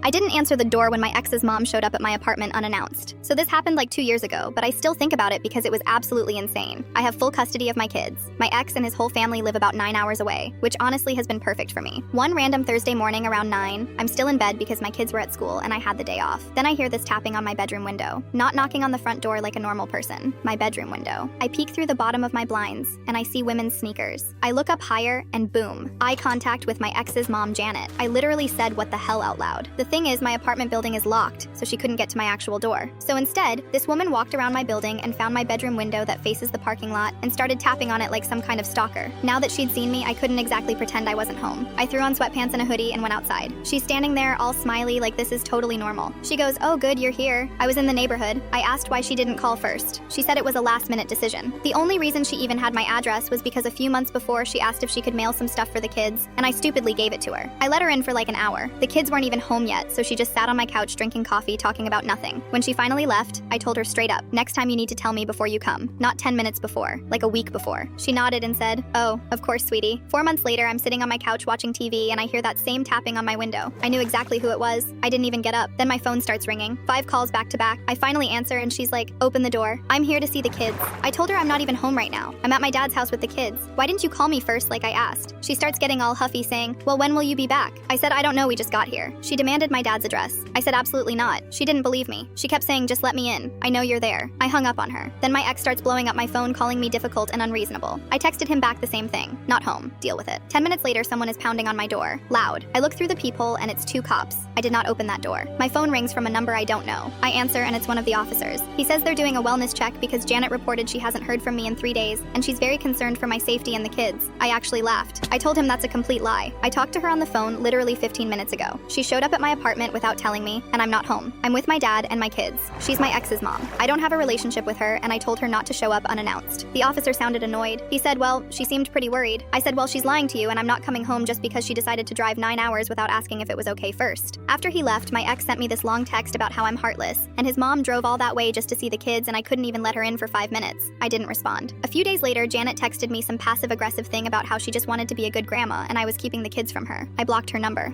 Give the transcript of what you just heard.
I didn't answer the door when my ex's mom showed up at my apartment unannounced. So this happened like 2 years ago, but I still think about it because it was absolutely insane. I have full custody of my kids. My ex and his whole family live about 9 hours away, which honestly has been perfect for me. One random Thursday morning around 9, I'm still in bed because my kids were at school and I had the day off. Then I hear this tapping on my bedroom window. Not knocking on the front door like a normal person, my bedroom window. I peek through the bottom of my blinds and I see women's sneakers. I look up higher and boom, eye contact with my ex's mom, Janet. I literally said what the hell out loud. The thing is, my apartment building is locked, so she couldn't get to my actual door. So instead, this woman walked around my building and found my bedroom window that faces the parking lot and started tapping on it like some kind of stalker. Now that she'd seen me, I couldn't exactly pretend I wasn't home. I threw on sweatpants and a hoodie and went outside. She's standing there all smiley like this is totally normal. She goes, "Oh good, you're here. I was in the neighborhood." I asked why she didn't call first. She said it was a last-minute decision. The only reason she even had my address was because a few months before she asked if she could mail some stuff for the kids, and I stupidly gave it to her. I let her in for like an hour. The kids weren't even home yet, so she just sat on my couch drinking coffee, talking about nothing. When she finally left, I told her straight up, "Next time you need to tell me before you come, not 10 minutes before, like a week before." She nodded and said, "Oh, of course, sweetie." 4 months later, I'm sitting on my couch watching TV and I hear that same tapping on my window. I knew exactly who it was. I didn't even get up. Then my phone starts ringing. 5 calls back to back. I finally answer and she's like, "Open the door. I'm here to see the kids." I told her I'm not even home right now. I'm at my dad's house with the kids. "Why didn't you call me first like I asked?" She starts getting all huffy saying, "Well, when will you be back?" I said, "I don't know, we just got here." She demanded my dad's address. I said, "Absolutely not." She didn't believe me. She kept saying, "Just let me in. I know you're there." I hung up on her. Then my ex starts blowing up my phone, calling me difficult and unreasonable. I texted him back the same thing. "Not home. Deal with it." 10 minutes later, someone is pounding on my door. Loud. I look through the peephole and it's 2 cops. I did not open that door. My phone rings from a number I don't know. I answer and it's one of the officers. He says they're doing a wellness check because Janet reported she hasn't heard from me in 3 days and she's very concerned for my safety and the kids. I actually laughed. I told him that's a complete lie. I talked to her on the phone literally 15 minutes ago. She showed up at my apartment without telling me, and I'm not home. I'm with my dad and my kids. She's my ex's mom. I don't have a relationship with her, and I told her not to show up unannounced. The officer sounded annoyed. He said, "Well, she seemed pretty worried." I said, "Well, she's lying to you, and I'm not coming home just because she decided to drive 9 hours without asking if it was okay first." After he left, my ex sent me this long text about how I'm heartless, and his mom drove all that way just to see the kids, and I couldn't even let her in for 5 minutes. I didn't respond. A few days later, Janet texted me some passive-aggressive thing about how she just wanted to be a good grandma, and I was keeping the kids from her. I blocked her number.